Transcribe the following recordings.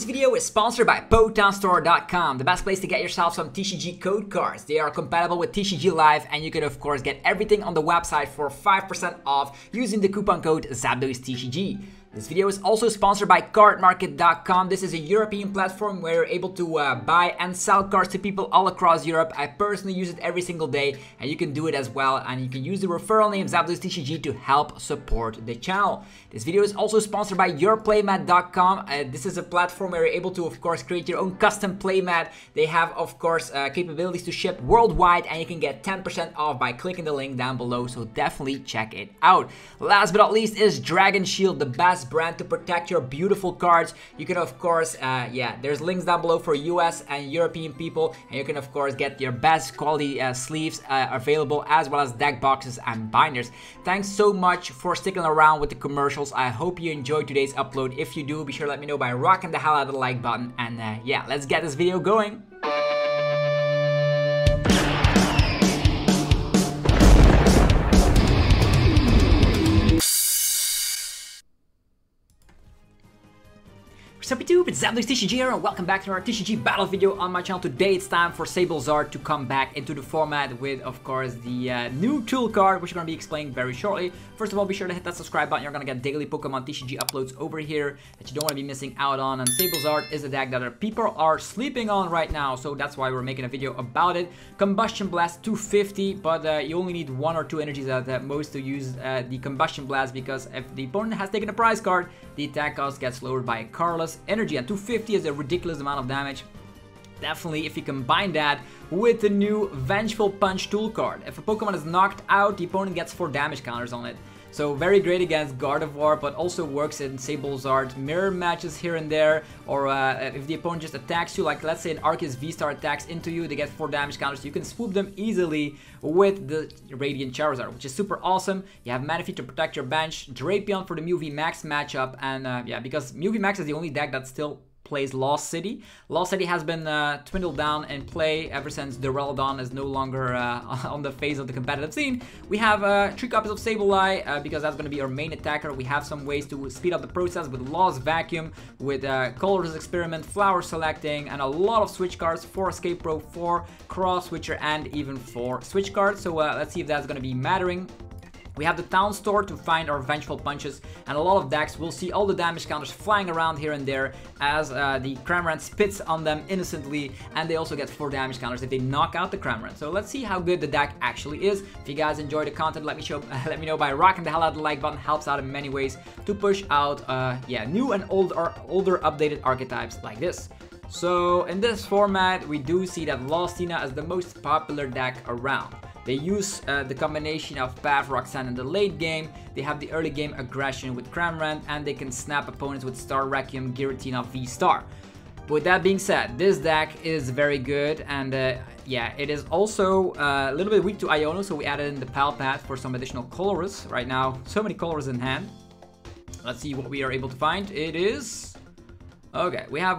Today's video is sponsored by PokemonStore.com, the best place to get yourself some TCG code cards. They are compatible with TCG Live, and you can of course get everything on the website for 5% off using the coupon code ZapDoesTCG. This video is also sponsored by cardmarket.com. This is a European platform where you're able to buy and sell cards to people all across Europe. I personally use it every single day, and you can do it as well. And you can use the referral name ZapDoesTCG to help support the channel. This video is also sponsored by yourplaymat.com. This is a platform where you're able to, of course, create your own custom playmat. They have, of course, capabilities to ship worldwide, and you can get 10% off by clicking the link down below. So definitely check it out. Last but not least is Dragon Shield, the best brand to protect your beautiful cards. You can of course there's links down below for US and European people, and you can of course get your best quality sleeves available, as well as deck boxes and binders. Thanks so much for sticking around with the commercials. I hope you enjoyed today's upload. If you do, be sure to let me know by rocking the hell out of the like button, and yeah, let's get this video going. Sup YouTube, it's SableZard here, and welcome back to our TCG battle video on my channel. Today it's time for SableZard to come back into the format with, of course, the new tool card, which we're going to be explaining very shortly. First of all, be sure to hit that subscribe button. You're going to get daily Pokemon TCG uploads over here that you don't want to be missing out on. And SableZard is a deck that people are sleeping on right now, so that's why we're making a video about it. Combustion Blast 250, but you only need 1 or 2 energies at most to use the Combustion Blast, because if the opponent has taken a prize card, the attack cost gets lowered by a Carless energy, and 250 is a ridiculous amount of damage. Definitely if you combine that with the new Vengeful Punch tool card. If a Pokemon is knocked out, the opponent gets 4 damage counters on it. So very great against Gardevoir, but also works in SableZard mirror matches here and there. Or if the opponent just attacks you, like let's say an Arceus V-Star attacks into you, they get 4 damage counters. You can swoop them easily with the Radiant Charizard, which is super awesome. You have Manaphy to protect your bench, Drapion for the Mew VMAX matchup, and yeah, because Mew VMAX is the only deck that still plays Lost City. Lost City has been dwindled down in play ever since the Miraidon is no longer on the face of the competitive scene. We have 3 copies of Sableye because that's going to be our main attacker. We have some ways to speed up the process with Lost Vacuum, with Colorless Experiment, Flower Selecting, and a lot of switch cards for Escape Rope, for Cross Switcher, and even for switch cards. So let's see if that's going to be mattering. We have the Town Store to find our Vengeful Punches, and a lot of decks will see all the damage counters flying around here and there as the Cramorant spits on them innocently, and they also get 4 damage counters if they knock out the Cramorant. So let's see how good the deck actually is. If you guys enjoy the content, let me know by rocking the hell out of the like button. Helps out in many ways to push out new and older updated archetypes like this. So in this format, we do see that Lostina is the most popular deck around. They use the combination of Path, Roxanne in the late game. They have the early game aggression with Cramorant, and they can snap opponents with Star Requiem, Giratina, V-Star. With that being said, this deck is very good, and yeah, it is also a little bit weak to Iono, so we added in the Pal Path for some additional colors. Right now, so many colors in hand. Let's see what we are able to find. It is... okay, we have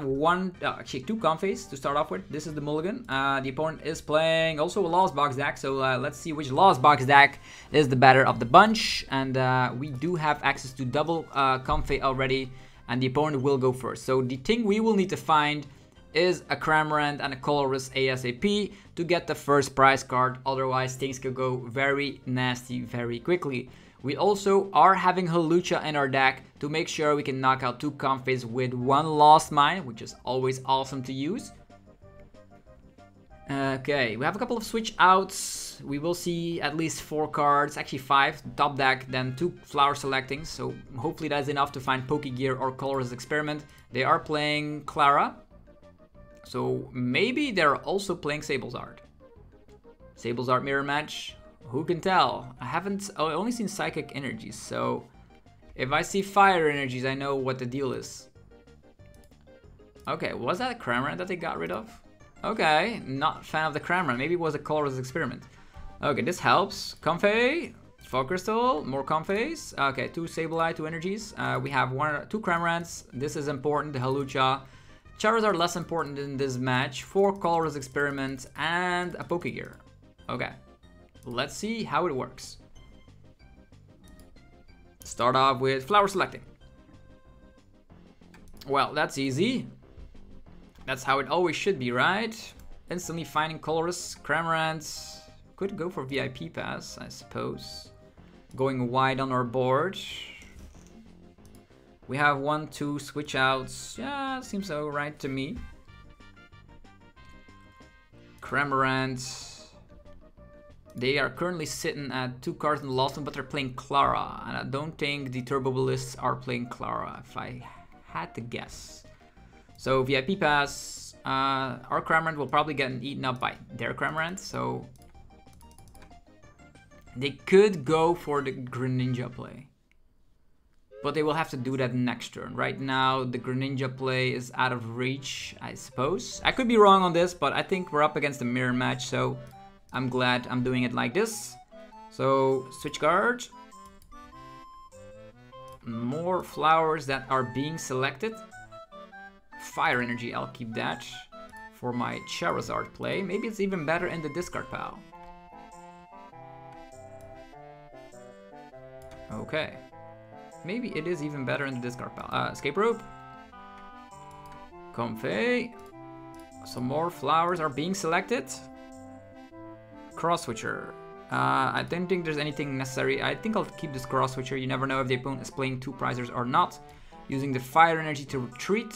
actually 2 Comfeys to start off with. This is the mulligan. The opponent is playing also a Lost Box deck, so let's see which Lost Box deck is the better of the bunch. And we do have access to double Comfey already, and the opponent will go first. So the thing we will need to find is a Cramorant and a Colorless ASAP to get the first prize card. Otherwise, things could go very nasty very quickly. We also are having Hawlucha in our deck to make sure we can knock out 2 Comfeys with 1 Lost Mine, which is always awesome to use. Okay, we have a couple of switch outs. We will see at least 4 cards, actually 5, top deck, then 2 Flower Selectings. So hopefully that's enough to find Pokegear or Colorless Experiment. They are playing Clara, so maybe they're also playing SableZard. SableZard mirror match. Who can tell? I only seen Psychic Energies, so if I see Fire Energies, I know what the deal is. Okay, was that a Cramorant that they got rid of? Okay, not a fan of the Cramorant. Maybe it was a Colorless Experiment. Okay, this helps. Comfey, Fog Crystal, more Comfeys. Okay, 2 Sableye, 2 Energies. We have 2 Cramorants. This is important, the Hawlucha. Charizard less important in this match. 4 Colorless Experiments and a Pokegear. Okay. Let's see how it works. Start off with Flower Selecting. Well, that's easy. That's how it always should be, right? Instantly finding colorless. Cramorant could go for VIP pass, I suppose. Going wide on our board. We have 1, 2 switch outs. Yeah, seems alright to me. Cramorant. They are currently sitting at 2 cards in the last one, but they're playing Clara. And I don't think the Turbo Ballists are playing Clara, if I had to guess. So VIP pass. Our Cramorant will probably get eaten up by their Cramorant, so they could go for the Greninja play. But they will have to do that next turn. Right now, the Greninja play is out of reach, I suppose. I could be wrong on this, but I think we're up against a mirror match, so I'm glad I'm doing it like this. So, switch card. More flowers that are being selected. Fire energy, I'll keep that for my Charizard play. Maybe it's even better in the discard pile. Okay. Maybe it is even better in the discard pile. Escape Rope. Comfey. Some more flowers are being selected. Cross Switcher. I don't think there's anything necessary. I think I'll keep this Cross Switcher. You never know if the opponent is playing 2 prizers or not. Using the fire energy to retreat.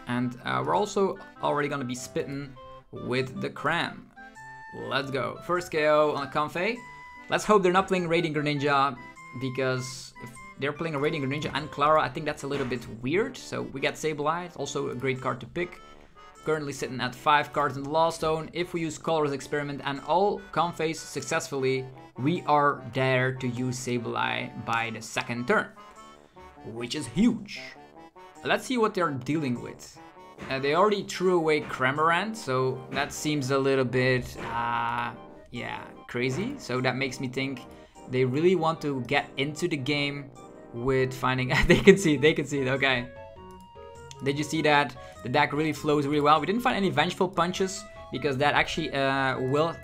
And we're also already going to be spitting with the Cram. Let's go. First KO on a Comfey. Let's hope they're not playing Radiant Greninja, because if they're playing a Radiant Greninja and Clara, I think that's a little bit weird. So we got Sableye. It's also a great card to pick. Currently sitting at 5 cards in the Lost Zone. If we use Colorless Experiment and all Comfeys successfully, we are there to use Sableye by the 2nd turn, which is huge. Let's see what they're dealing with. They already threw away Cramorant, so that seems a little bit, yeah, crazy. So that makes me think they really want to get into the game with finding... they can see it, okay. Did you see that? The deck really flows really well. We didn't find any Vengeful Punches, because that actually will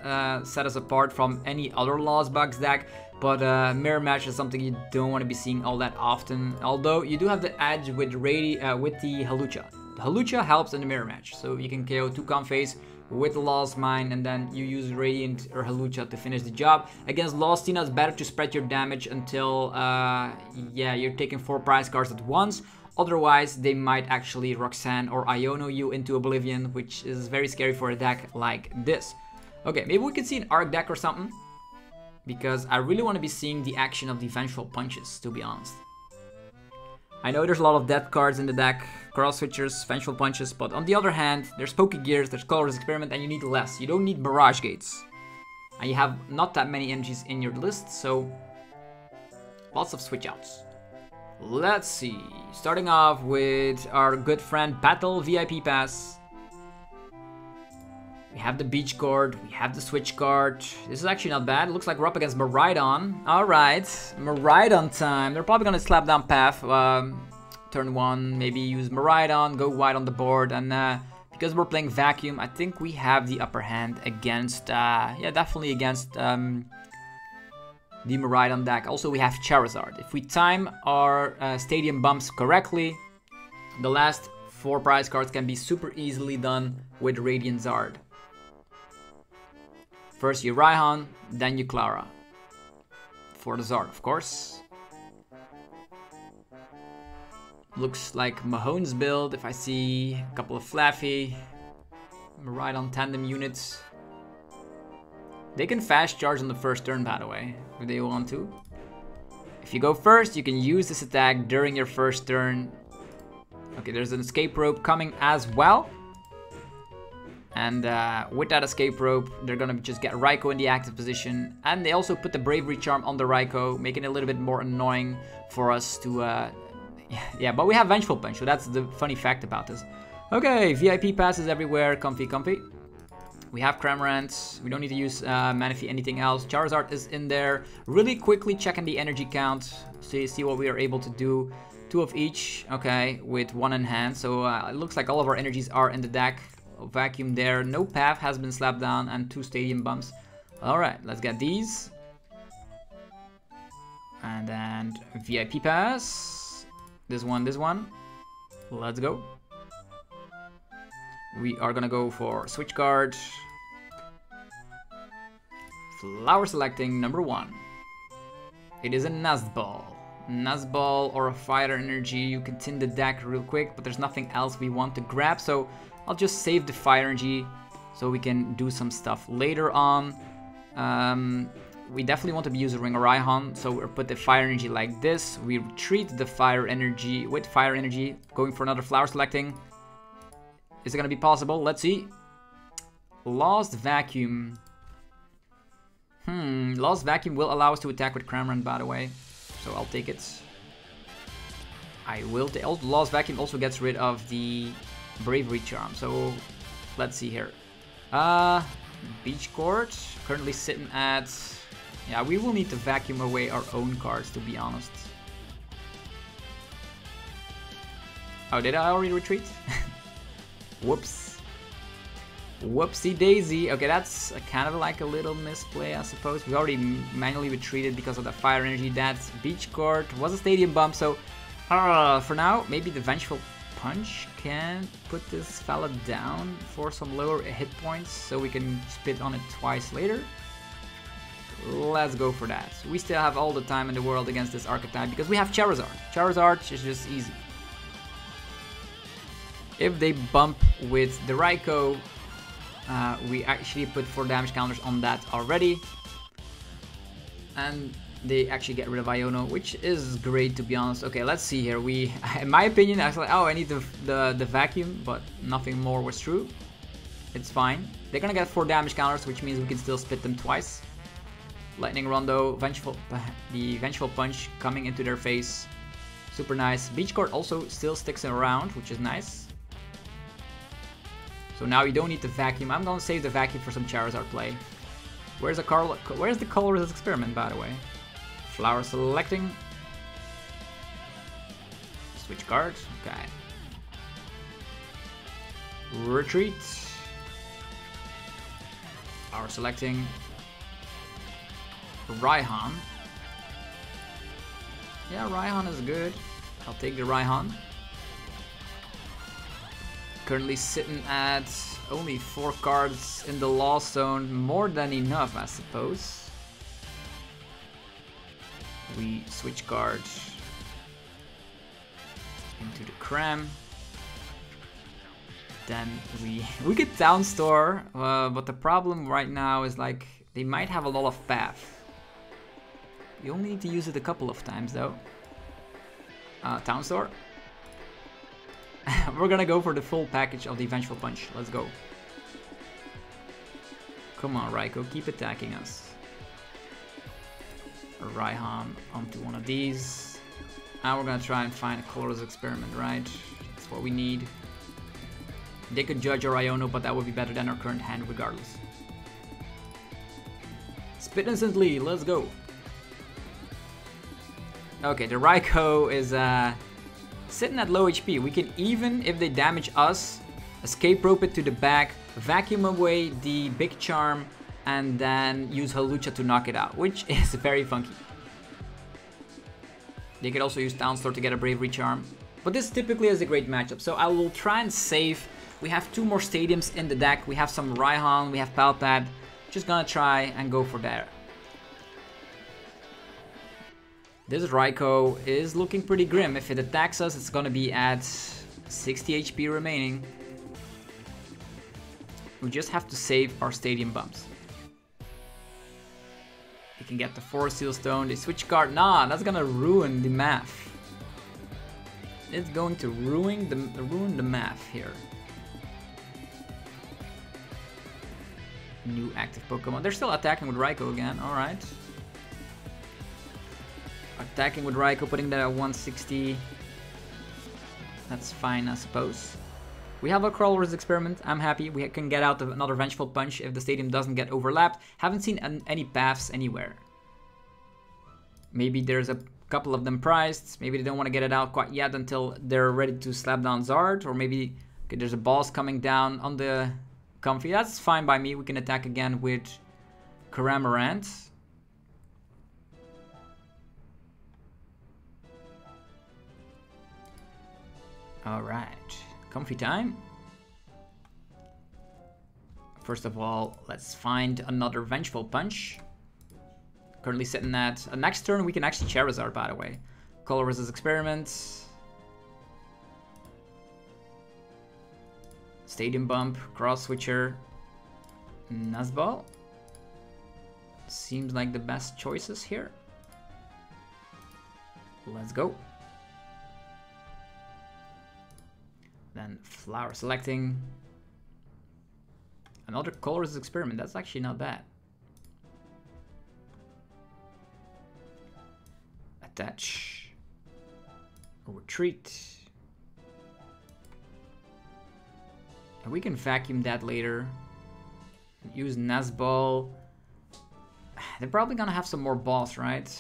set us apart from any other Lost Bugs deck. But Mirror Match is something you don't want to be seeing all that often. Although you do have the edge with the Hawlucha. The Hawlucha helps in the Mirror Match. So you can KO 2 Comfeys with the Lost Mine, and then you use Radiant or Hawlucha to finish the job. Against Lostina, it's better to spread your damage until yeah, you're taking 4 prize cards at once. Otherwise, they might actually Roxanne or Iono you into Oblivion, which is very scary for a deck like this. Okay, maybe we could see an Arc deck or something, because I really want to be seeing the action of the Vengeful Punches, to be honest. I know there's a lot of death cards in the deck, Cross Switchers, Vengeful Punches, but on the other hand, there's Pokegears, there's Colorless Experiment, and you need less. You don't need Barrage Gates. And you have not that many energies in your list, so lots of switch outs. Let's see. Starting off with our good friend Battle VIP Pass. We have the Beach card, we have the Switch card. This is actually not bad. It looks like we're up against Miraidon. Alright, Miraidon time. They're probably gonna slap down Path. Turn 1, maybe use Miraidon, go wide on the board. And because we're playing Vacuum, I think we have the upper hand against, yeah, definitely against the Miraidon deck. Also, we have Charizard. If we time our stadium bumps correctly, the last 4 prize cards can be super easily done with Radiant Zard. First you Raihan, then you Clara. For the Zard, of course. Looks like Mahone's build. If I see a couple of Flaffy, Miraidon tandem units. They can fast charge on the first turn, by the way, if they want to. If you go first, you can use this attack during your first turn. Okay, there's an Escape Rope coming as well. And with that Escape Rope, they're gonna just get Raikou in the active position. And they also put the Bravery Charm on the Raikou, making it a little bit more annoying for us to... yeah, but we have Vengeful Punch, so that's the funny fact about this. Okay, VIP passes everywhere, comfy. We have Cramorant, we don't need to use Manaphy anything else. Charizard is in there, really quickly checking the energy count, so you see what we are able to do. 2 of each, okay, with 1 in hand, so it looks like all of our energies are in the deck. Vacuum there, no Path has been slapped down, and 2 stadium bumps. Alright, let's get these. And then VIP pass. This one. Let's go. We are gonna go for Switch Card. Flower selecting number 1. It is a Nuzball. Nuzball or a Fire Energy. You can tin the deck real quick, but there's nothing else we want to grab, so I'll just save the Fire Energy so we can do some stuff later on. We definitely want to be using Raihan, so we'll put the Fire Energy like this. We retreat the Fire Energy with Fire Energy, going for another Flower selecting. Is it gonna be possible? Let's see. Lost Vacuum. Lost Vacuum will allow us to attack with Cramorant, by the way. So I'll take it. I will take... Lost Vacuum also gets rid of the Bravery Charm. So let's see here. Beach Court. Currently sitting at... Yeah, we will need to vacuum away our own cards, to be honest. Oh, did I already retreat? Whoops. Whoopsie daisy. Okay, that's kind of like a little misplay, I suppose. We already manually retreated because of the Fire Energy. That's Beach Court. Was a Stadium Bump, so for now, maybe the Vengeful Punch can put this fella down for some lower hit points so we can spit on it twice later. Let's go for that. We still have all the time in the world against this archetype because we have Charizard. Charizard is just easy. If they bump with the Raikou, we actually put 4 damage counters on that already. And they actually get rid of Iono, which is great, to be honest. Okay, let's see here. We, in my opinion, I was like, oh, I need the vacuum, but nothing more was true. It's fine. They're gonna get 4 damage counters, which means we can still spit them twice. Lightning Rondo, the Vengeful Punch coming into their face. Super nice. Beach Court also still sticks around, which is nice. So now you don't need the vacuum. I'm gonna save the vacuum for some Charizard play. Where's the colorless experiment, by the way? Flower selecting. Switch card. Okay. Retreat. Flower selecting. Raihan. Yeah, Raihan is good. I'll take the Raihan. Currently sitting at only 4 cards in the Lost Zone. More than enough, I suppose. We switch cards into the Cram. Then we could Town Store, but the problem right now is like they might have a lot of path. You only need to use it a couple of times though. Town Store. We're gonna go for the full package of the Vengeful Punch. Let's go. Come on, Raikou, keep attacking us. Raihan onto one of these. Now we're gonna try and find a colorless experiment, right? That's what we need. They could judge our Iono, but that would be better than our current hand regardless. Spit instantly, let's go. Okay, the Raikou is sitting at low HP. We can, even if they damage us, Escape Rope it to the back, vacuum away the big charm, and then use Hawlucha to knock it out, which is very funky. They could also use Town Store to get a Bravery Charm. But this typically is a great matchup, so I will try and save. We have 2 more stadiums in the deck. We have some Raihan, we have Palpad. Just gonna try and go for that. This Raikou is looking pretty grim. If it attacks us, it's gonna be at 60 HP remaining. We just have to save our stadium bumps. We can get the Forest Seal Stone, the Switch Card. Nah, that's gonna ruin the math. It's going to ruin the math here. New active Pokemon. They're still attacking with Raikou again, alright. Attacking with Raikou, putting that at 160. That's fine, I suppose. We have a Crawler's Experiment. I'm happy. We can get out of another Vengeful Punch if the stadium doesn't get overlapped. Haven't seen any paths anywhere. Maybe there's a couple of them prized. Maybe they don't want to get it out quite yet until they're ready to slap down Zard. Or maybe okay, there's a boss coming down on the Comfey. That's fine by me. We can attack again with Cramorant. Alright, Comfey time. First of all, let's find another Vengeful Punch. Currently sitting at... next turn we can actually Charizard, by the way. Color Resist Experiment. Stadium Bump, Cross Switcher, Nuzball. Seems like the best choices here. Let's go. Then Flower Selecting. Another Color Resist Experiment, that's actually not bad. Attach. Retreat. And we can vacuum that later. Use Nuzball. They're probably gonna have some more balls, right?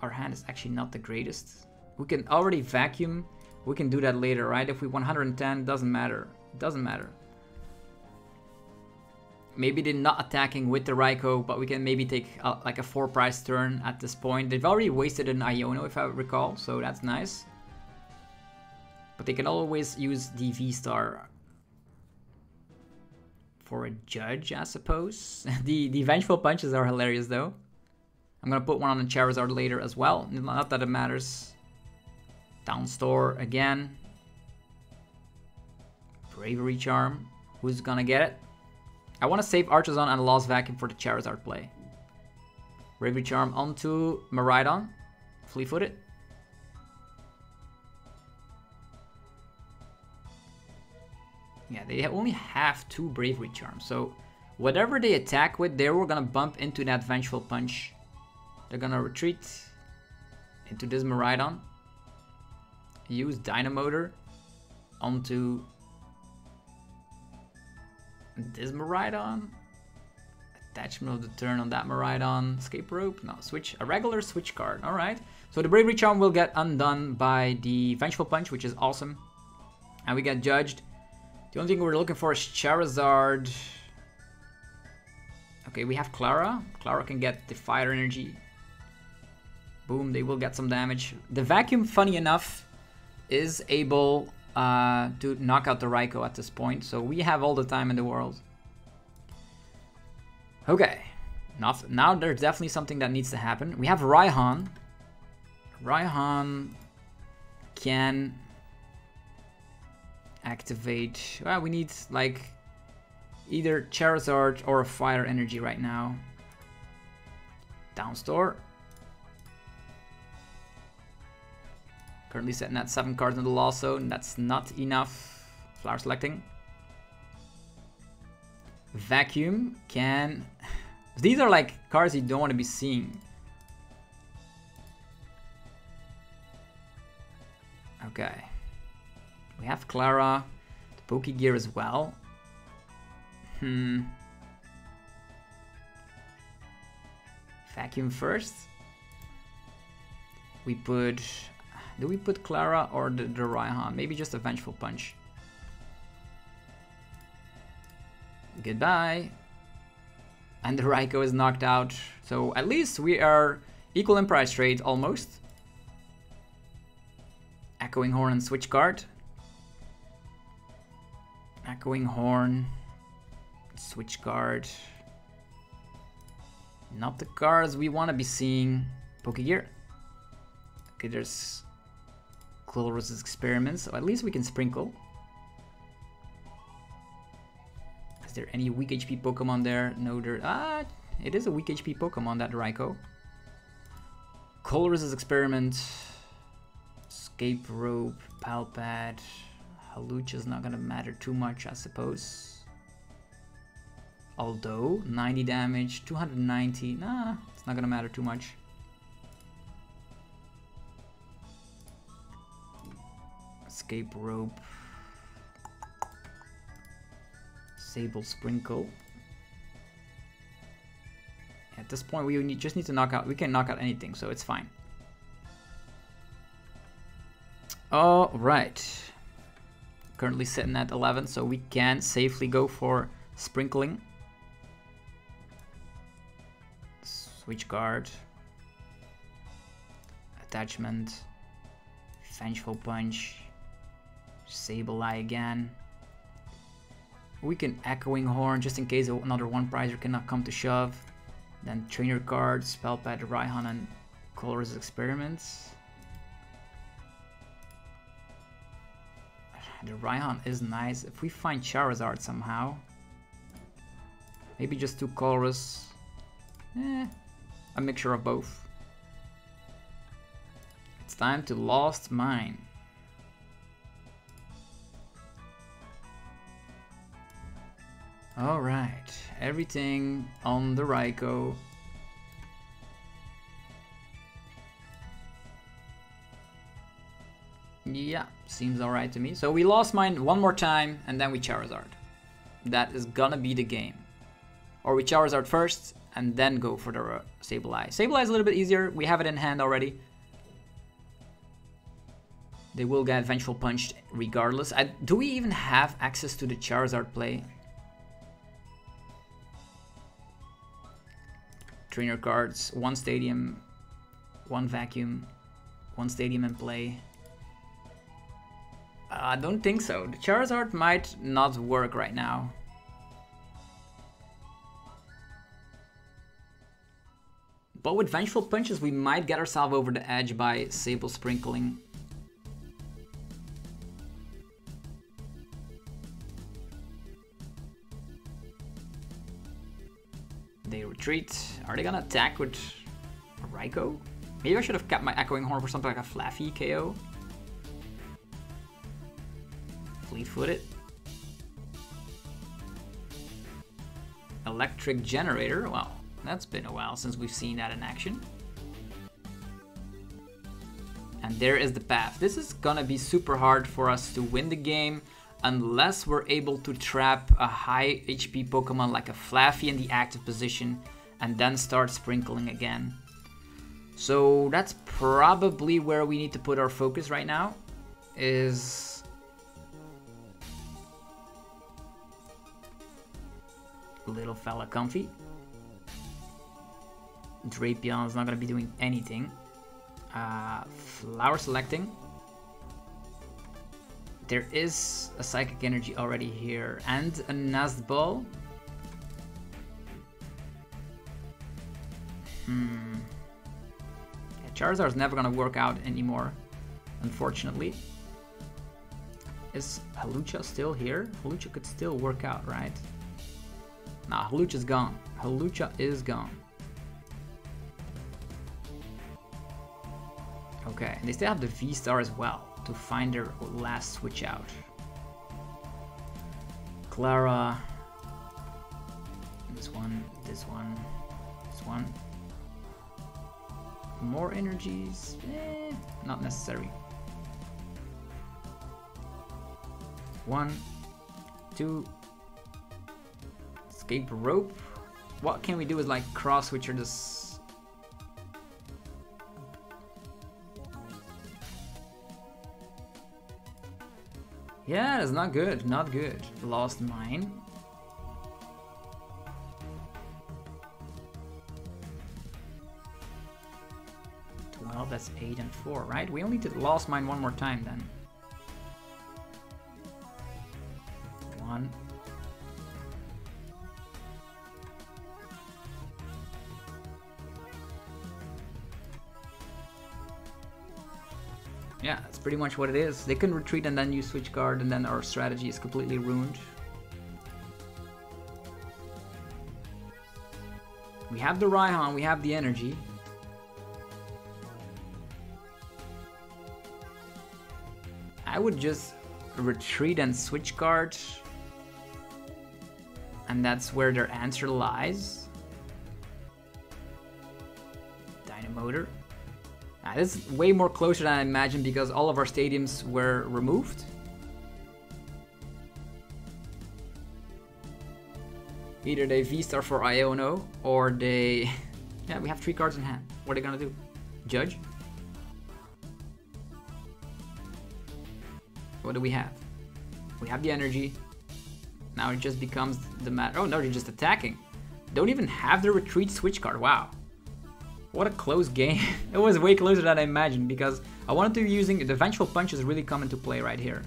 Our hand is actually not the greatest. We can already vacuum. We can do that later, right? If we 110, doesn't matter. It doesn't matter. Maybe they're not attacking with the Raikou, but we can maybe take like a 4-price turn at this point. They've already wasted an Iono, if I recall, so that's nice. But they can always use the V-Star for a judge, I suppose. The Vengeful Punches are hilarious, though. I'm gonna put one on the Charizard later as well. Not that it matters. Down Store again. Bravery Charm. Who's gonna get it? I want to save Archazon and Lost Vacuum for the Charizard play. Bravery Charm onto Miraidon. Fleet-footed. Yeah, they only have 2 Bravery Charms, so whatever they attack with, they were gonna bump into that Vengeful Punch. They're gonna retreat into this Miraidon. Use Dynamotor onto this Miraidon. Attachment of the turn on that Miraidon. Escape Rope? No, switch. A regular Switch card. Alright. So the Bravery Charm will get undone by the Vengeful Punch, which is awesome. And we get judged. The only thing we're looking for is Charizard. Okay, we have Clara. Clara can get the Fire Energy. Boom, they will get some damage. The Vacuum, funny enough, is able to knock out the Raikou at this point. So we have all the time in the world. Okay. Now there's definitely something that needs to happen. We have Raihan. Raihan can activate. Well, we need like either Charizard or a Fire Energy right now. Down Store. Currently setting at 7 cards in the Lost Zone. That's not enough. Flower Selecting. Vacuum can... These are like cards you don't want to be seeing. Okay. We have Clara. The Pokegear as well. Vacuum first. We put... Do we put Clara or the Raihan? Maybe just a Vengeful Punch. Goodbye. And the Raikou is knocked out. So at least we are equal in price rate, almost. Echoing Horn and Switch Card. Echoing Horn. Switch Card. Not the cards we want to be seeing. Pokegear. Okay, there's Color Resist Experiments, so at least we can Sprinkle. Is there any weak HP Pokemon there? No, there... it is a weak HP Pokemon, that Raikou. Color Resist Experiment. Escape Rope, Palpad. Hawlucha is not gonna matter too much, I suppose. Although, 90 damage, 290... Nah, it's not gonna matter too much. Escape Rope. Sable Sprinkle. At this point, we just need to knock out. We can knock out anything, so it's fine. All right. Currently sitting at 11, so we can safely go for Sprinkling. Switch card. Attachment. Vengeful Punch. Sableye again. We can Echoing Horn just in case another one prizer cannot come to shove. Then trainer cards, Spell Pad, Raihan, and Color's Experiments. The Raihan is nice. If we find Charizard somehow, maybe just 2 Colorus. A mixture of both. It's time to Lost Mine. Alright, everything on the Raikou. Yeah, seems alright to me. So we Lost Mine one more time and then we Charizard. That is gonna be the game. Or we Charizard first and then go for the Sableye. Sableye is a little bit easier. We have it in hand already. They will get Vengeful Punched regardless. Do we even have access to the Charizard play? Trainer cards, 1 Stadium, 1 Vacuum, 1 Stadium in play. I don't think so. The Charizard might not work right now. But with Vengeful Punches, we might get ourselves over the edge by Sable Sprinkling. They retreat. Are they gonna attack with a Raikou? Maybe I should have kept my Echoing Horn for something like a Flaffy KO. Fleet-footed. Electric Generator. Wow, that's been a while since we've seen that in action. And there is the path. This is gonna be super hard for us to win the game unless we're able to trap a high HP Pokemon like a Flaffy in the active position and then start sprinkling again. So that's probably where we need to put our focus right now, is little fella Comfey. Drapion is not going to be doing anything. Flower Selecting. There is a Psychic Energy already here and a Nest Ball. Yeah, Charizard is never gonna work out anymore, unfortunately. Is Hawlucha still here? Hawlucha could still work out, right? Nah, Hawlucha's gone. Hawlucha is gone. Okay, and they still have the V-Star as well to find their last switch out. Clara. This one, this one, this one. More energies? Not necessary. 1, 2. Escape Rope. What can we do is like cross switcher this. Yeah, that's not good, not good. Lost Mine. Well, that's 8 and 4, right? We only did Lost Mine one more time then. 1. Yeah, that's pretty much what it is. They can retreat and then use Switch Card, and then our strategy is completely ruined. We have the Raihan, we have the energy. I would just retreat and Switch Card. And that's where their answer lies. Dynamotor. This is way more closer than I imagined because all of our stadiums were removed. Either they V-Star for Iono or they... Yeah, we have 3 cards in hand. What are they gonna do? Judge? What do we have? We have the energy. Now it just becomes the matter. Oh no, they're just attacking. Don't even have the retreat switch card. Wow. What a close game. It was way closer than I imagined because I wanted to be using the Vengeful Punch is really come into play right here.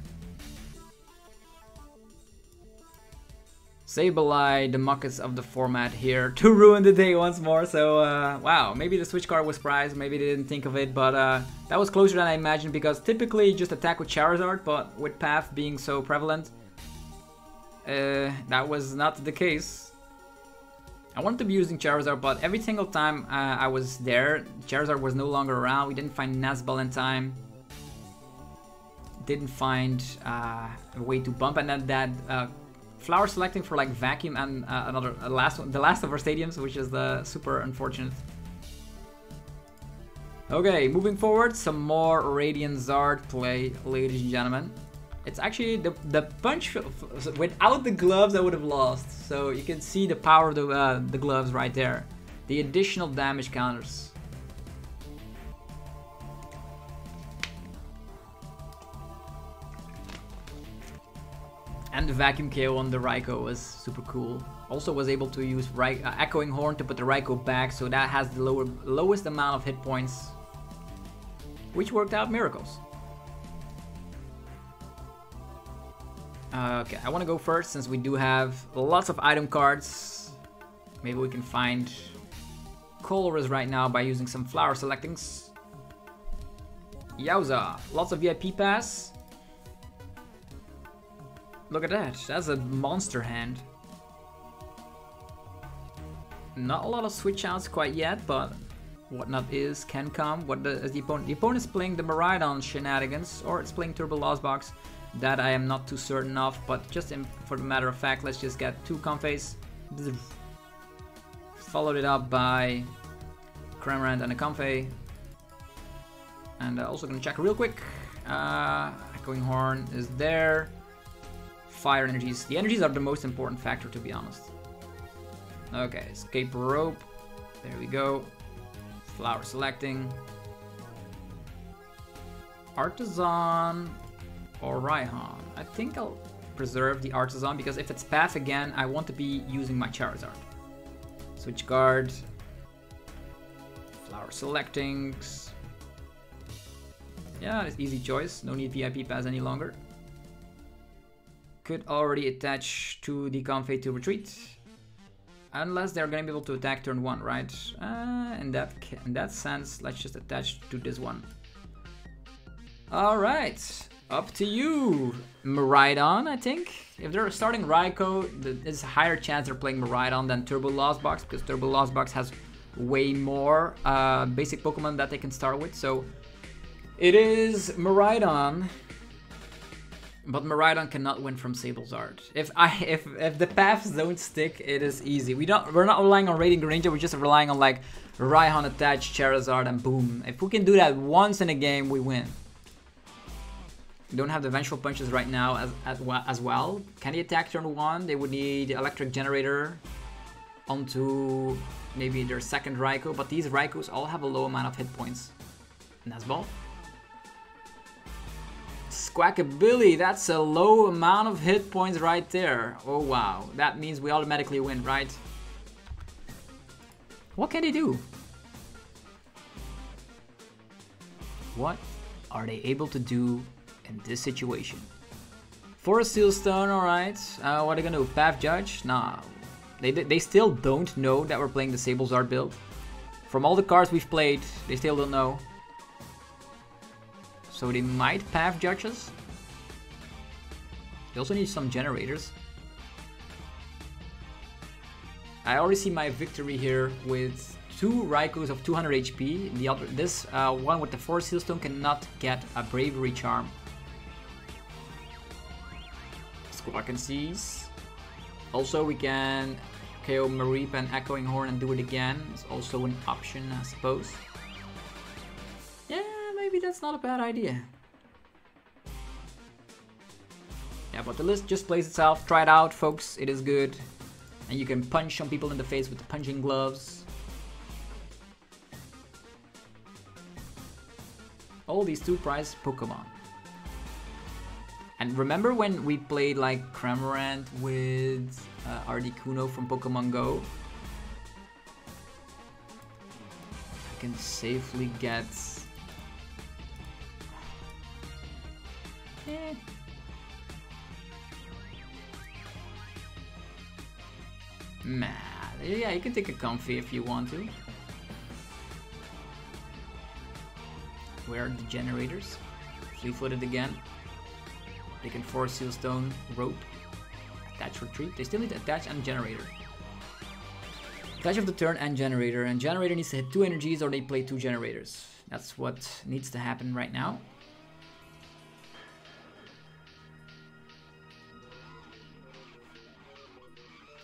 Sableye, the muckets of the format here to ruin the day once more. So, wow, maybe the Switch Cart was prized, maybe they didn't think of it, but that was closer than I imagined because typically you just attack with Charizard, but with Path being so prevalent, that was not the case. I wanted to be using Charizard, but every single time I was there, Charizard was no longer around. We didn't find Nazball in time. Didn't find a way to bump, and then that flower selecting for like vacuum and the last of our stadiums, which is the super unfortunate. Okay, moving forward, some more Radiant Zard play, ladies and gentlemen. It's actually the punch without the gloves I would have lost. So you can see the power of the gloves right there. The additional damage counters. And the vacuum KO on the Raikou was super cool. Also was able to use Echoing Horn to put the Raikou back, so that has the lowest amount of hit points, which worked out miracles. Okay, I want to go first since we do have lots of item cards. Maybe we can find colors right now by using some flower selectings. Yowza, lots of VIP pass. Look at that, that's a monster hand. Not a lot of switch outs quite yet, but whatnot can come. The opponent is playing the Miraidon shenanigans, or it's playing Turbo Lost Box. That I am not too certain of, but just for the matter of fact, let's just get 2 Comfeys. Followed it up by Cramorant and a Comfey. And also gonna check real quick. Echoing Horn is there. Fire energies. The energies are the most important factor, to be honest. Okay, Escape Rope. There we go. Flower selecting. Artisan or Raihan. I think I'll preserve the Artisan because if it's Path again, I want to be using my Charizard. Switch Guard. Flower selecting. Yeah, it's easy choice. No need VIP pass any longer. Could already attach to the Comfey to retreat. Unless they're going to be able to attack turn 1, right? In that sense, let's just attach to this one. Alright, up to you, Miraidon, I think. If they're starting Raikou, there's a higher chance they're playing Miraidon than Turbo Lost Box, because Turbo Lost Box has way more basic Pokemon that they can start with. So it is Miraidon. But Miraidon cannot win from SableZard. If the paths don't stick, it is easy. We're not relying on Radiant Ranger, we're just relying on like Raihan attached Charizard and boom. If we can do that once in a game, we win. We don't have the Vengeful Punches right now as well. Can he attack turn 1? They would need the Electric Generator onto maybe their second Raikou, but these Raikous all have a low amount of hit points. Nazball. Squawkabilly, that's a low amount of hit points right there. Oh wow, that means we automatically win, right? What can they do? What are they able to do in this situation? Forest Seal Stone, alright. What are they gonna do? Path Judge? Nah. They still don't know that we're playing the SableZard build. From all the cards we've played, they still don't know. So they might Path Judge us. They also need some generators. I already see my victory here with 2 Raikous of 200 HP. This one with the Forest Seal Stone cannot get a Bravery Charm. Squawk and Seize. Also we can KO Mareep and Echoing Horn and do it again. It's also an option, I suppose. Yeah, maybe that's not a bad idea. Yeah, but the list just plays itself. Try it out, folks. It is good. And you can punch some people in the face with the punching gloves. All these 2 prize Pokemon. And remember when we played like Cramorant with Articuno from Pokemon Go? I can safely get... Nah, yeah, you can take a Comfey if you want to. Where are the generators? Fleet-footed again. They can force Seal Stone, Rope, attach retreat. They still need to attach and generator. Attach of the turn and generator needs to hit 2 energies or they play 2 generators. That's what needs to happen right now.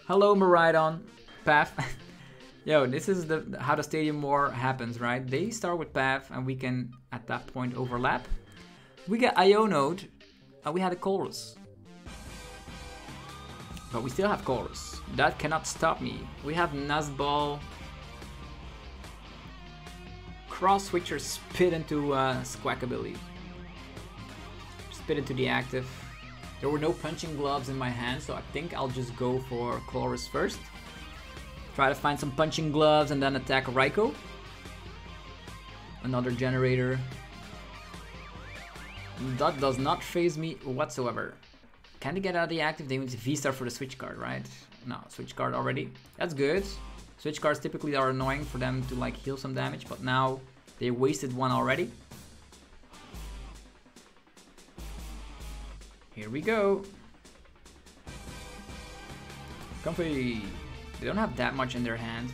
Hello Miraidon, Path. Yo, this is how the Stadium War happens, right? They start with Path and we can at that point overlap. We get Ionode and we had a Colress. But we still have Colress. That cannot stop me. We have Nazball. Cross Switcher spit into Squawkabilly. Spit into the active. There were no punching gloves in my hand, so I think I'll just go for Colress first. Try to find some punching gloves and then attack Raikou. Another generator. That does not phase me whatsoever. Can they get out of the active? They need V-Star for the Switch card, right? No, Switch card already. That's good. Switch cards typically are annoying for them to like heal some damage, but now they wasted one already. Here we go. Comfey. They don't have that much in their hand.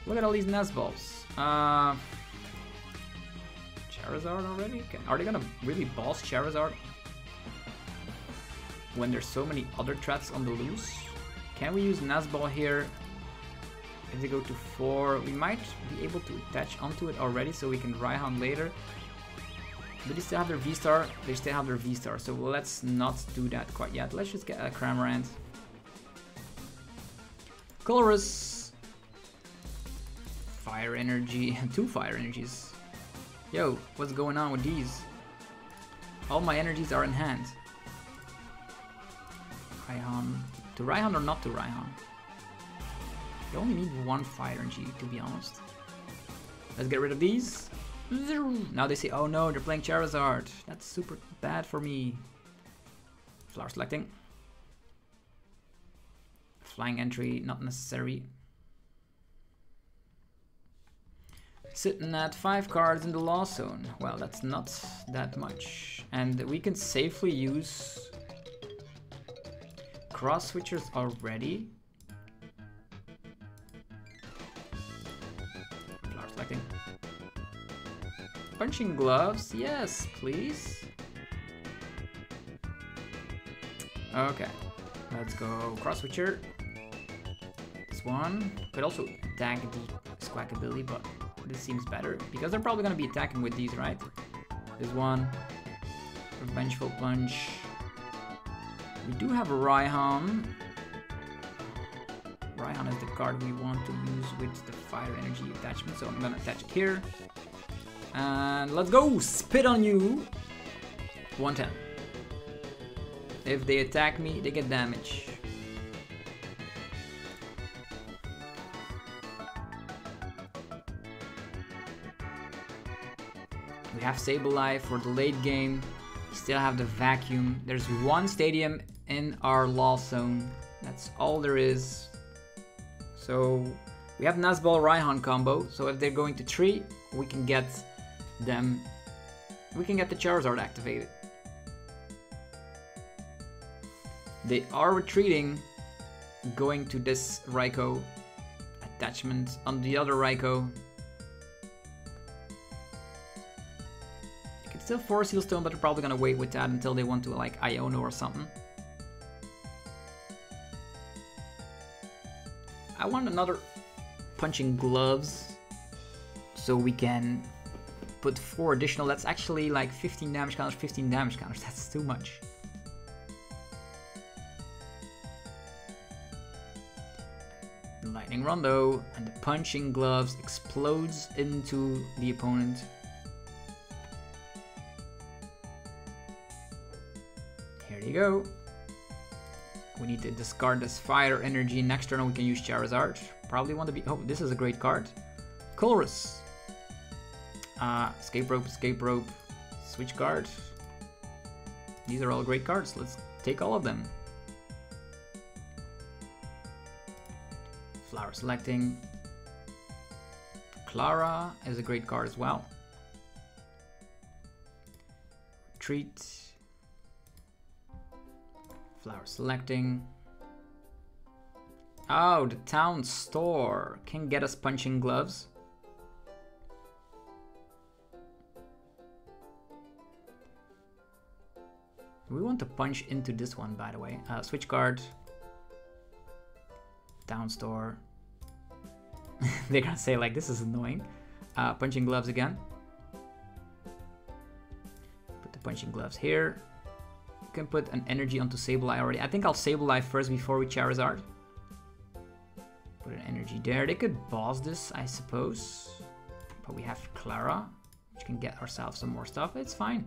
Look at all these Nazballs. Charizard already? Okay. Are they gonna really boss Charizard? When there's so many other threats on the loose? Can we use Nazball here? If they go to 4, we might be able to attach onto it already so we can Raihan later. Do they still have their V-Star? They still have their V-Star, so let's not do that quite yet. Let's just get a Cramorant. Colress. Fire Energy. 2 Fire Energies. Yo, what's going on with these? All my energies are in hand. Raihan. To Raihan or not to Raihan? You only need 1 Fire Energy, to be honest. Let's get rid of these. Now they say, oh no, they're playing Charizard. That's super bad for me. Flower selecting. Flying entry, not necessary. Sitting at 5 cards in the loss zone. Well, that's not that much. And we can safely use cross switchers already. Flower selecting. Punching gloves, yes, please. Okay, let's go cross switcher. This one could also attack the Squawkabilly, but this seems better because they're probably gonna be attacking with these, right? This one, Vengeful Punch. We do have a Raihan. Raihan is the card we want to use with the Fire Energy attachment, so I'm gonna attach it here. And let's go! Spit on you! 110. If they attack me, they get damage. We have Sableye for the late game. We still have the vacuum. There's 1 stadium in our loss zone. That's all there is. So we have Nazball Raihan combo. So if they're going to 3, we can get them. We can get the Charizard activated. They are retreating, going to this Raikou attachment on the other Raikou. You can still force Seal Stone, but they're probably gonna wait with that until they want to like Iono or something. I want another punching gloves so we can put 4 additional. That's actually like 15 damage counters, 15 damage counters. That's too much. Lightning Rondo, and the punching gloves explodes into the opponent. Here you go. We need to discard this Fire Energy. Next turn we can use Charizard. Probably want to be... Oh, this is a great card. Colress. Escape Rope, Switch Cart. These are all great cards. Let's take all of them. Flower selecting. Clara is a great card as well. Retreat. Flower selecting. Oh, the town store can get us punching gloves. We want to punch into this one, by the way. Switch card. Town store. They're gonna say like, this is annoying. Punching gloves again. Put the punching gloves here. You can put an energy onto Sableye already. I think I'll Sableye first before we Charizard. Put an energy there. They could boss this, I suppose. But we have Clara, which can get ourselves some more stuff. It's fine.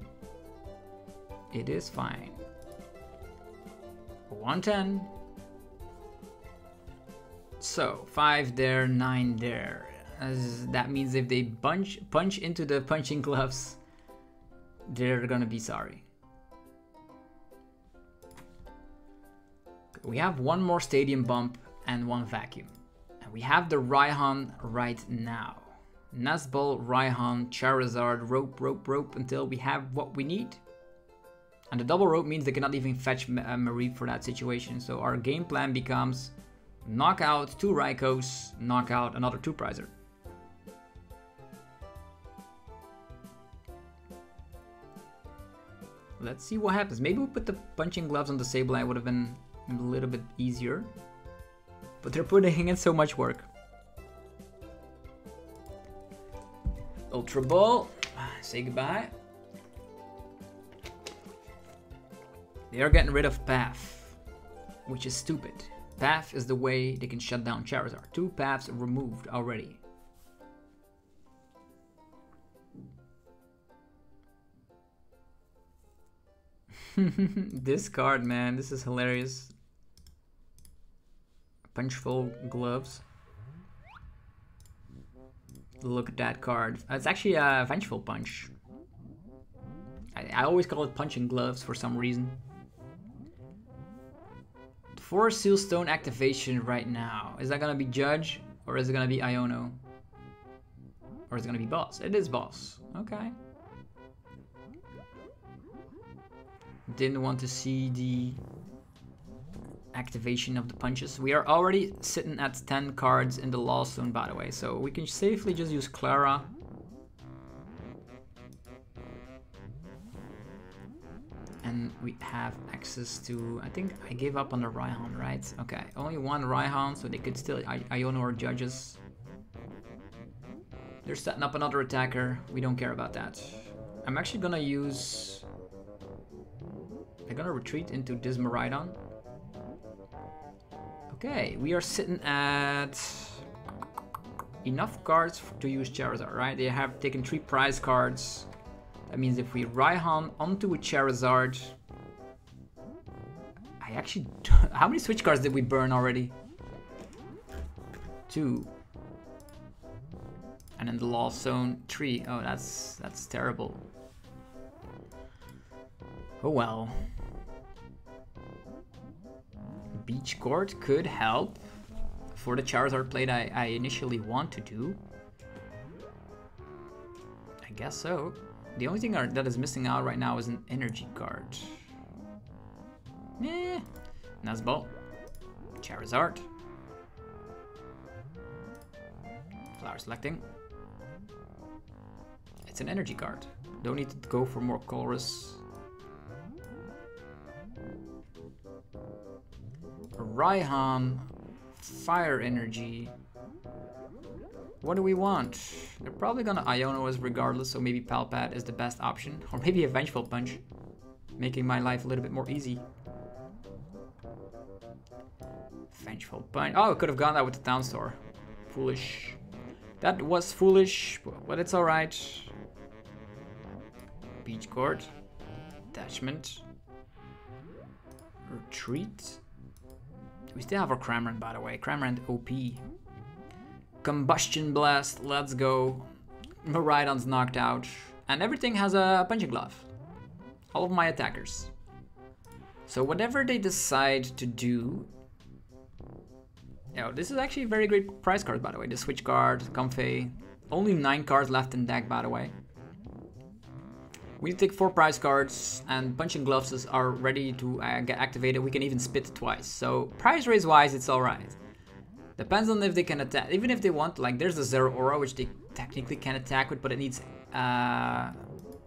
It is fine. 110. So 5 there, 9 there. That means if they punch into the punching gloves, they're gonna be sorry. We have one more stadium bump and one vacuum. And we have the Raihan right now. Nestball, Raihan, Charizard, rope until we have what we need. And the double rope means they cannot even fetch Mareep for that situation. So our game plan becomes knock out 2 Raikos, knock out another 2 Prizer. Let's see what happens. Maybe we'll put the punching gloves on the Sableye, would have been a little bit easier. But they're putting in so much work. Ultra Ball, say goodbye. They are getting rid of Path, which is stupid. Path is the way they can shut down Charizard. 2 paths removed already. This card, man, this is hilarious. Punchful gloves. Look at that card. It's actually a Vengeful Punch. I always call it punching gloves for some reason. 4 Seal Stone activation right now. Is that gonna be Judge or is it gonna be Iono? Or is it gonna be Boss? It is Boss. Okay. Didn't want to see the activation of the punches. We are already sitting at 10 cards in the Lost Zone, by the way, so we can safely just use Clara. And we have access to, I think I gave up on the Raihan, right? Okay, only 1 Raihan, so they could still Iono or Judges. They're setting up another attacker. We don't care about that. I'm actually gonna use... They're gonna retreat into this Miraidon. Okay, we are sitting at enough cards to use Charizard, right? They have taken 3 prize cards. That means if we Raihan onto a Charizard... I actually... How many switch cards did we burn already? 2. And in the Lost Zone, 3. Oh, that's terrible. Oh well. Beach Court could help for the Charizard play that I initially want to do. I guess so. The only thing that is missing out right now is an energy card. Eh. Nestball. Charizard. Flower selecting. It's an energy card. Don't need to go for more colorless. Raihan, Fire Energy. What do we want? They're probably gonna Iono us regardless, so maybe Palpat is the best option. Or maybe a Vengeful Punch, making my life a little bit more easy. Vengeful Punch. Oh, I could have gone that with the Town Store. Foolish. That was foolish, but it's alright. Beach Court. Attachment. Retreat. We still have our Cramorant, by the way. Cramorant OP. Combustion Blast, let's go. Miraidon's knocked out. And everything has a punching glove. All of my attackers. So whatever they decide to do, Yo, this is actually a very great prize card, by the way. The Switch Cart, Comfey. Only 9 cards left in deck, by the way. We take 4 prize cards, and Punch and Gloves are ready to get activated. We can even spit twice. So prize raise wise, it's alright. Depends on if they can attack. Even if they want, like there's the Zero Aura, which they technically can attack with, but it needs a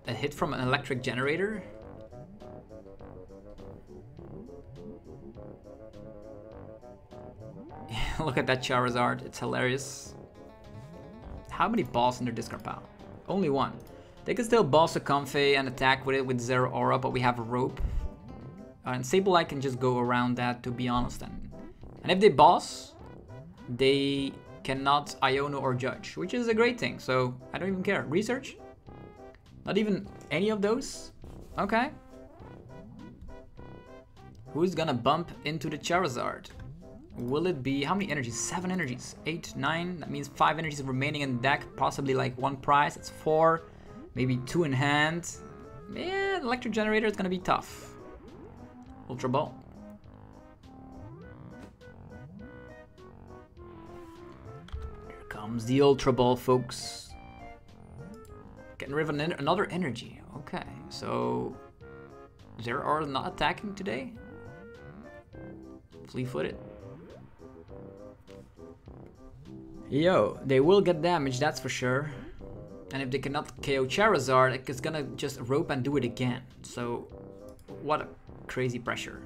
hit from an electric generator. Look at that Charizard, it's hilarious. How many balls in their discard pile? Only 1. They can still boss a Comfey and attack with it with Zero Aura, but we have a rope. And Sableye can just go around that, to be honest. And if they boss, they cannot Iono or Judge, which is a great thing, so I don't even care. Research? Not even any of those? Okay. Who's gonna bump into the Charizard? Will it be, how many energies? 7 energies, 8, 9, that means 5 energies remaining in the deck, possibly like 1 prize, that's 4, maybe 2 in hand. Yeah, electric generator is gonna be tough. Ultra Ball. Here comes the Ultra Ball, folks. Getting rid of another energy, okay, so Zero Aura not attacking today? Flea-footed. Yo, they will get damage, that's for sure. And if they cannot KO Charizard, it's gonna just rope and do it again. So, what a crazy pressure.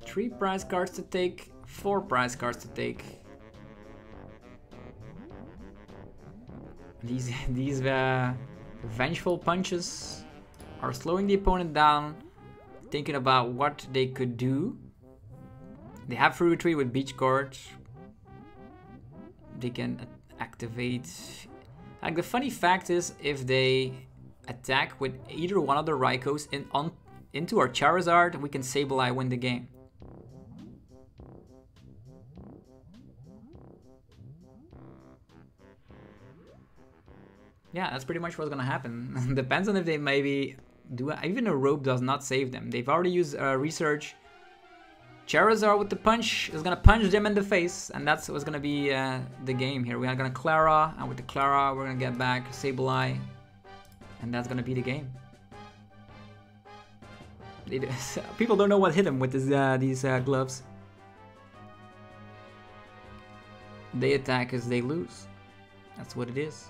3 prize cards to take, 4 prize cards to take. These Vengeful Punches are slowing the opponent down, thinking about what they could do. They have free retreat with Beach Court. They can activate. Like the funny fact is, if they attack with either one of the Raikos into our Charizard, we can Sableye win the game. Yeah, that's pretty much what's gonna happen. Depends on if they maybe do. Even a rope does not save them. They've already used research. Charizard with the punch is gonna punch them in the face, and that's what's gonna be the game here. We are gonna Clara, and with the Clara, we're gonna get back Sableye, and that's gonna be the game. People don't know what hit him with these gloves. They attack as they lose. That's what it is.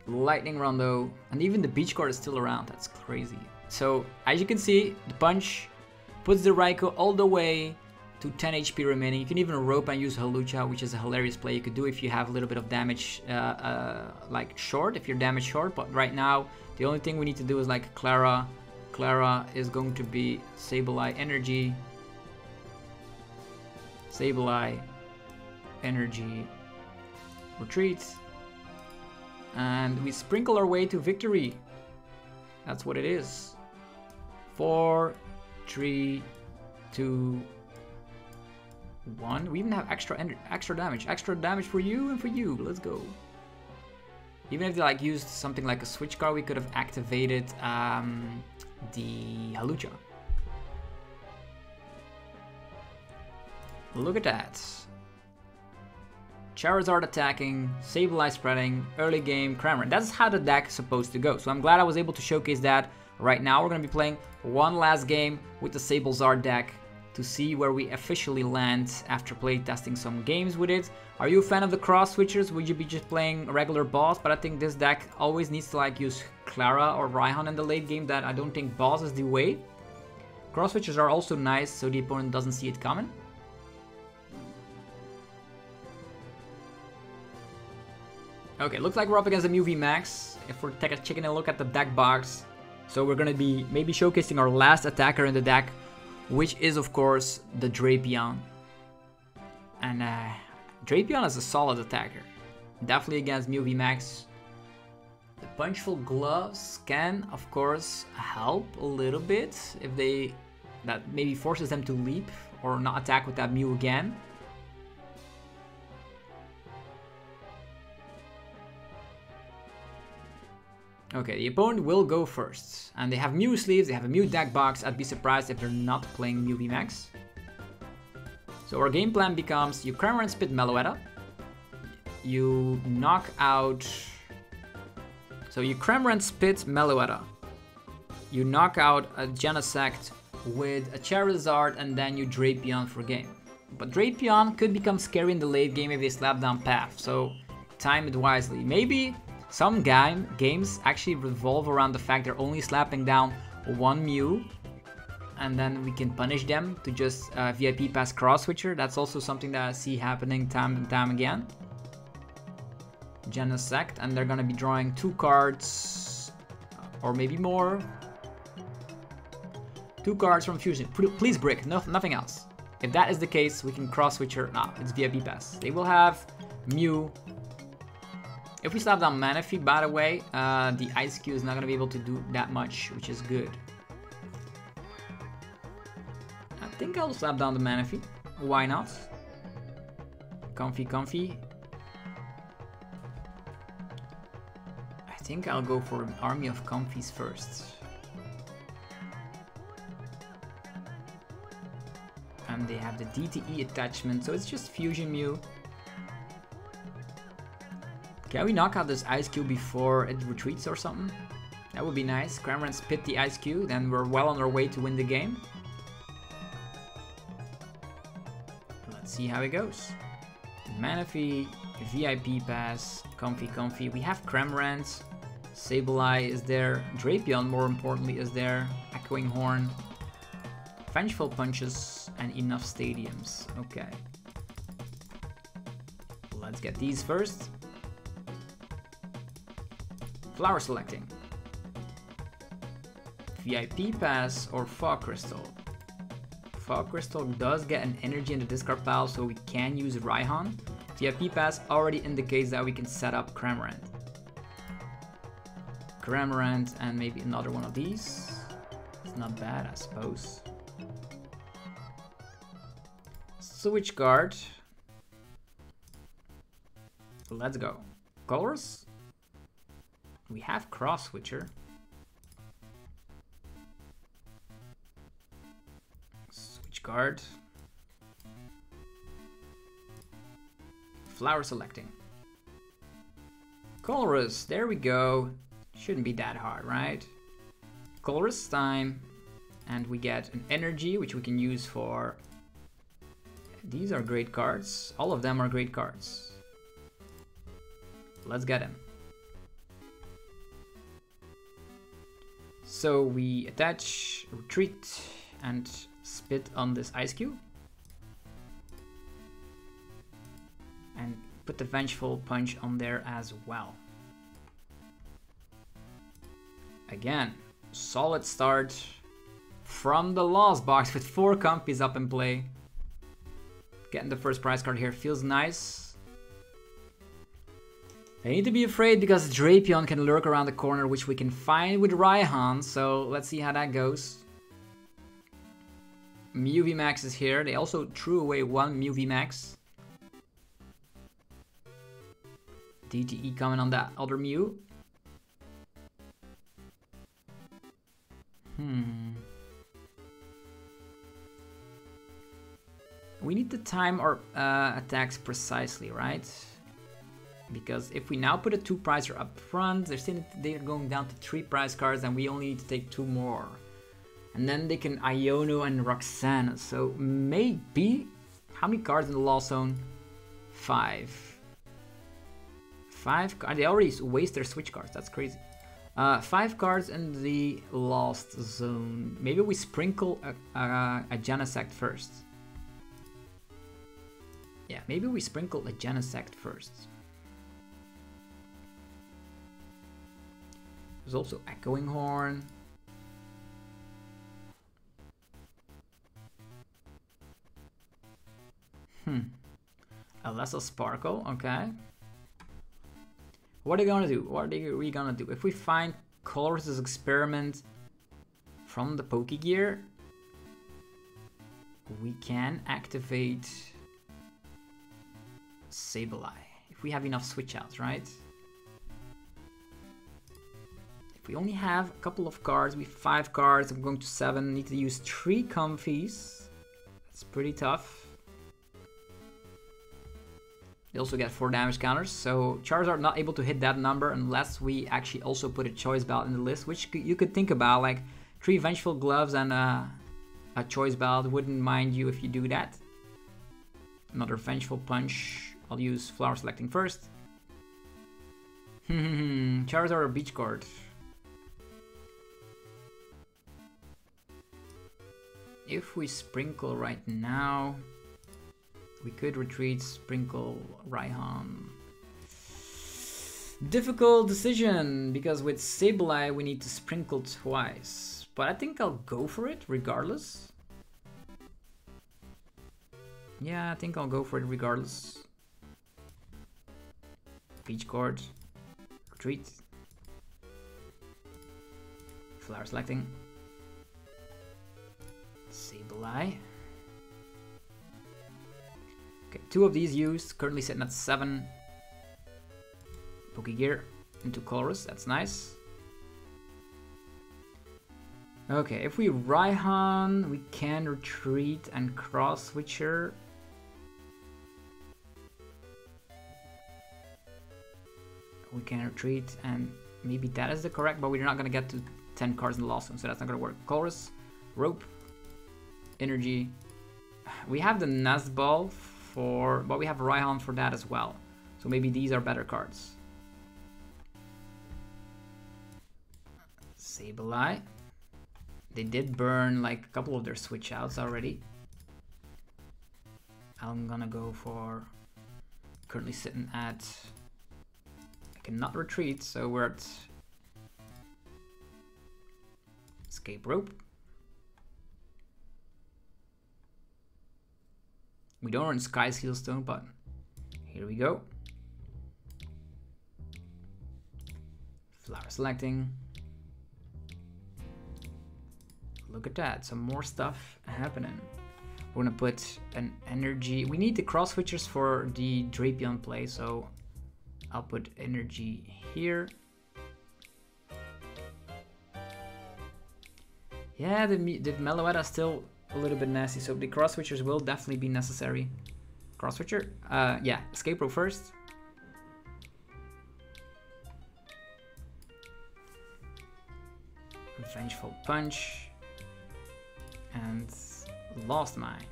Lightning Rondo, and even the Beach Card is still around. That's crazy. So, as you can see, the punch puts the Raikou all the way to 10 HP remaining. You can even rope and use Hawlucha, which is a hilarious play you could do if you have a little bit of damage like short, if you're damage short. But right now, the only thing we need to do is like Clara. Clara is going to be Sableye Energy. Sableye Energy Retreat. And we sprinkle our way to victory. That's what it is. 4, 3, 2, 1. We even have extra damage for you and for you. Let's go. Even if they like used something like a switch card, we could have activated the Hawlucha. Look at that. Charizard attacking, Sableye spreading, early game, Cramorant. That's how the deck is supposed to go. So I'm glad I was able to showcase that. Right now we're going to be playing one last game with the SableZard deck to see where we officially land after playtesting some games with it. Are you a fan of the cross switchers? Would you be just playing a regular boss? But I think this deck always needs to like use Clara or Raihan in the late game. That I don't think boss is the way. Cross switchers are also nice so the opponent doesn't see it coming. Okay, looks like we're up against a Mew VMAX. If we're taking a look at the deck box. So we're gonna be maybe showcasing our last attacker in the deck, which is of course the Drapion. And Drapion is a solid attacker. Definitely against Mew VMAX. The Punchful Gloves can of course help a little bit if that maybe forces them to leap or not attack with that Mew again. Okay, the opponent will go first. And they have Mew sleeves, they have a Mew deck box. I'd be surprised if they're not playing Mew VMAX. So our game plan becomes you Cramorant spit Meloetta. You knock out... So you Cramorant spit Meloetta. You knock out a Genesect with a Charizard and then you Drapion for game. But Drapion could become scary in the late game if they slap down Path, so time it wisely. Maybe some games actually revolve around the fact they're only slapping down one Mew and then we can punish them to just VIP pass Cross Switcher. That's also something that I see happening time and time again. Genesect, and they're gonna be drawing 2 cards or maybe more. 2 cards from Fusion. Please brick, nothing else. If that is the case, we can Cross Switcher. Nah, it's VIP pass. They will have Mew. If we slap down Manaphy, by the way, the Ice Cube is not gonna be able to do that much, which is good. I think I'll slap down the Manaphy. Why not? Comfey. I think I'll go for an army of Comfeys first. And they have the DTE attachment, so it's just Fusion Mew. Can we knock out this Ice Cube before it retreats or something? That would be nice. Cramorant spit the Ice Cube, then we're well on our way to win the game. Let's see how it goes. Manaphy, VIP pass, Comfey. We have Cramorant. Sableye is there. Drapion, more importantly, is there. Echoing Horn. Vengeful Punches and enough Stadiums. Okay. Let's get these first. Flower selecting. VIP pass or Fog Crystal. Fog Crystal does get an energy in the discard pile, so we can use Raihan. VIP pass already indicates that we can set up Cramorant. Cramorant and maybe another one of these. It's not bad, I suppose. Switch Cart. Let's go. Colors? We have Cross Switcher. Switch Cart. Flower selecting. Colorless, there we go. Shouldn't be that hard, right? Colorless time. And we get an energy, which we can use for... These are great cards. All of them are great cards. Let's get them. So we attach, retreat, and spit on this Ice Cube. And put the Vengeful Punch on there as well. Again, solid start from the Lost Box with 4 Comfeys up in play. Getting the first prize card here feels nice. I need to be afraid because Drapion can lurk around the corner, which we can find with Raihan, so let's see how that goes. Mew VMAX is here. They also threw away 1 Mew VMAX. DTE coming on that other Mew. We need to time our attacks precisely, right? Because if we now put a 2 prizer up front, they're going down to 3 prize cards and we only need to take 2 more. And then they can Iono and Roxanne. So maybe... How many cards in the Lost Zone? 5. 5? They already waste their Switch cards, that's crazy. 5 cards in the Lost Zone. Maybe we sprinkle a Genesect first. Yeah, maybe we sprinkle a Genesect first. There's also Echoing Horn. A Lesser Sparkle, okay. What are they gonna do? What are we gonna do? If we find Colorless Experiment from the Pokegear, we can activate Sableye. If we have enough switch outs, right? We only have a couple of cards. We have 5 cards. I'm going to 7. Need to use 3 Comfeys. That's pretty tough. They also get 4 damage counters. So Charizard not able to hit that number unless we actually also put a Choice Belt in the list, which you could think about, like 3 Vengeful Gloves and a Choice Belt. Wouldn't mind you if you do that. Another Vengeful Punch. I'll use Flower Selecting first. Charizard or Beach Guard? If we Sprinkle right now, we could retreat, Sprinkle, Raihan. Difficult decision, because with Sableye we need to Sprinkle twice. But I think I'll go for it regardless. Yeah, I think I'll go for it regardless. Beach Guard. Retreat. Flower Selecting. Sableye. Okay, 2 of these used. Currently sitting at 7. Pokegear into Colress. That's nice. Okay, if we Raihan, we can retreat and cross switcher. We can retreat and maybe that is the correct, but we're not gonna get to 10 cards in the last one, so that's not gonna work. Colress, Rope, Energy. We have the Nest Ball for, but we have Raihan for that as well. So maybe these are better cards. Sableye. They did burn like a couple of their switch outs already. I'm gonna go for, currently sitting at, I cannot retreat, so we're at Escape Rope. We don't run Sky Seal Stone, but here we go. Flower Selecting. Look at that, some more stuff happening. We're gonna put an energy. We need the cross switchers for the Drapion play, so I'll put energy here. Yeah, the Meloetta is still a little bit nasty, so the cross switchers will definitely be necessary. Cross switcher, yeah, Escape Rope first. Vengeful Punch. And Lost Mine.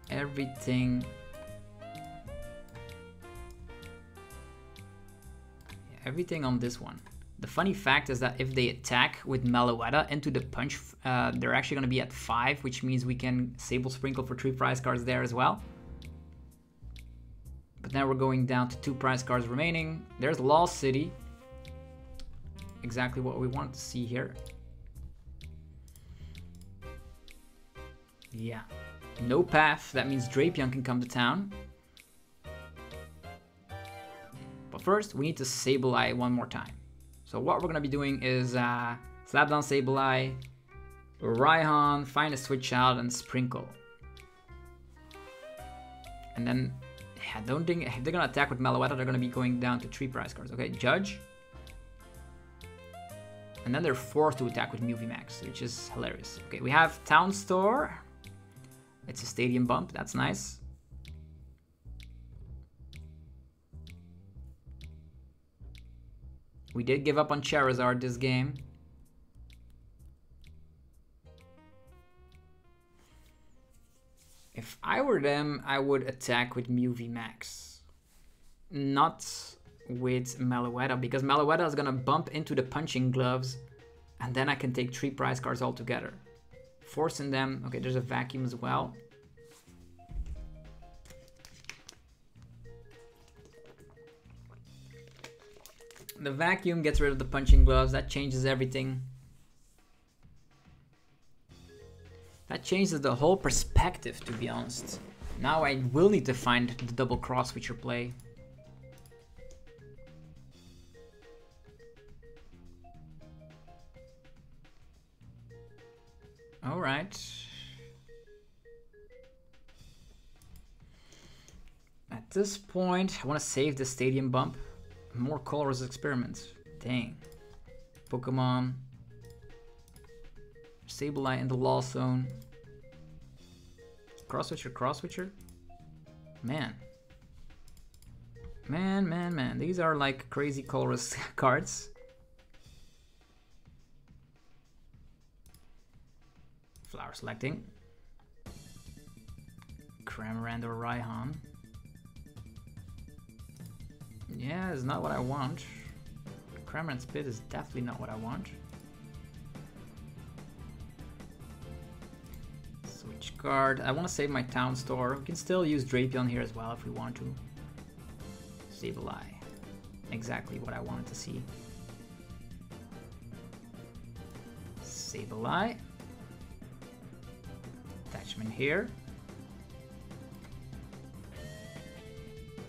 Everything. Yeah, everything on this one. The funny fact is that if they attack with Meloetta into the punch, they're actually going to be at 5, which means we can Sable Sprinkle for 3 prize cards there as well. But now we're going down to 2 prize cards remaining. There's Lost City. Exactly what we wanted to see here. Yeah, no path, that means Drapion can come to town. But first, we need to Sableye one more time. So what we're gonna be doing is slap down Sableye, Raihan, find a switch out, and Sprinkle. And then, I don't think, if they're gonna attack with Meloetta, they're gonna be going down to 3 prize cards. Okay, Judge. And then they're forced to attack with Mew VMAX, which is hilarious. Okay, we have Town Store. It's a stadium bump, that's nice. We did give up on Charizard this game. If I were them, I would attack with Mew VMAX. Not with Meloetta, because Meloetta is gonna bump into the punching gloves, and then I can take 3 prize cards altogether. Forcing them. Okay, there's a vacuum as well. The vacuum gets rid of the punching gloves. That changes everything. That changes the whole perspective, to be honest. Now I will need to find the double cross switcher play. All right. At this point, I want to save the stadium bump. More Colress experiments. Dang. Pokemon. Sableye in the lost zone. Cross-switcher, cross-switcher. Man. Man. These are like crazy colorless cards. Flower selecting. Cramorant or Raihan. Yeah, it's not what I want. Cramorant Spit is definitely not what I want. Switch card. I want to save my town store. We can still use Drapion here as well if we want to. Sableye. Exactly what I wanted to see. Sableye. Attachment here.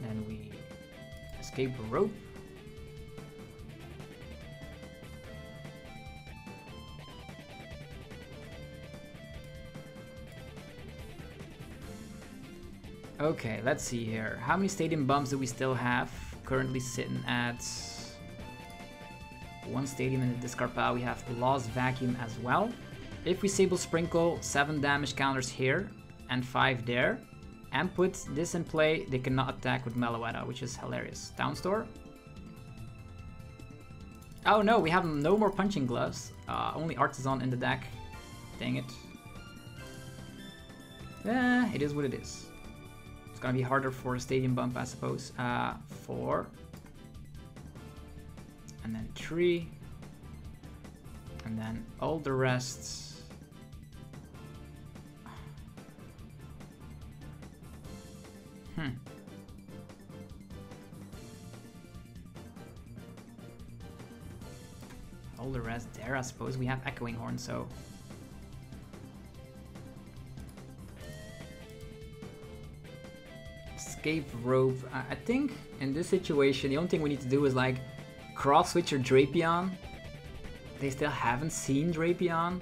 Then we Escape Rope. Okay, let's see here. How many stadium bumps do we still have? Currently sitting at 1 stadium in the discard pile. We have Lost Vacuum as well. If we Sable Sprinkle, 7 damage counters here and 5 there, and put this in play, they cannot attack with Meloetta, which is hilarious. Down store. Oh no, we have no more punching gloves. Only Artisan in the deck. Dang it. It is what it is. It's gonna be harder for a stadium bump, I suppose. 4. And then 3. And then all the rest. All the rest there, I suppose. We have Echoing Horn, so... Escape Rope. I think in this situation, the only thing we need to do is like cross-switch or Drapion. They still haven't seen Drapion.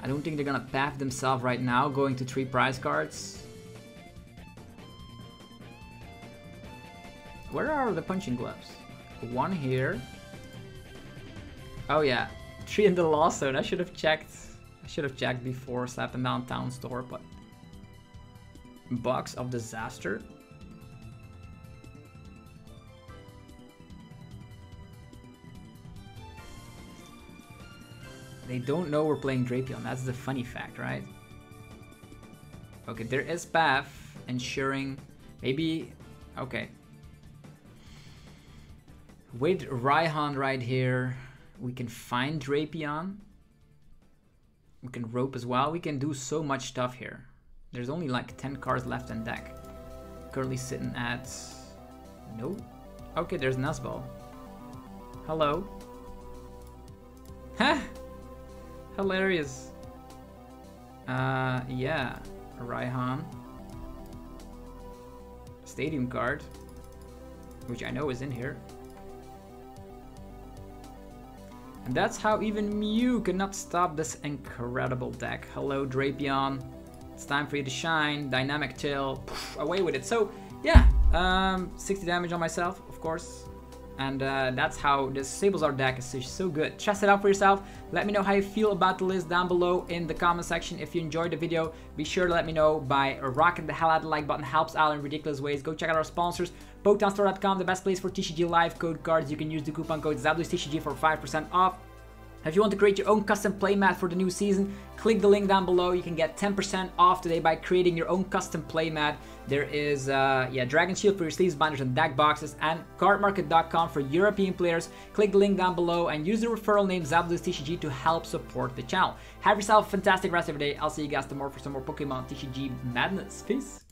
I don't think they're gonna path themselves right now, going to 3 prize cards. Where are the punching gloves? 1 here. Oh yeah, 3 in the lost zone. I should have checked. I should have checked before slapping down town store, but Box of Disaster. They don't know we're playing Drapion. That's the funny fact, right? Okay, there is path ensuring maybe. Okay. With Raihan right here, we can find Drapion. We can rope as well. We can do so much stuff here. There's only like 10 cards left in deck. Currently sitting at... No. Okay, there's Nuzball. Hello. Ha! Hilarious. Yeah. Raihan. Stadium card. Which I know is in here. And that's how even Mew cannot stop this incredible deck. Hello, Drapion. It's time for you to shine. Dynamic Tail. Poof, away with it. So, yeah. 60 damage on myself, of course. And that's how this SableZard deck is so good. Test it out for yourself. Let me know how you feel about the list down below in the comment section. If you enjoyed the video, be sure to let me know by rocking the hell out of the like button. Helps out in ridiculous ways. Go check out our sponsors. PokemonStore.com, the best place for TCG live code cards. You can use the coupon code SableZTCG for 5% off. If you want to create your own custom playmat for the new season, click the link down below. You can get 10% off today by creating your own custom playmat. There is Dragon Shield for your sleeves, binders, and deck boxes, and cardmarket.com for European players. Click the link down below and use the referral name SableZTCG to help support the channel. Have yourself a fantastic rest of your day. I'll see you guys tomorrow for some more Pokemon TCG madness. Peace.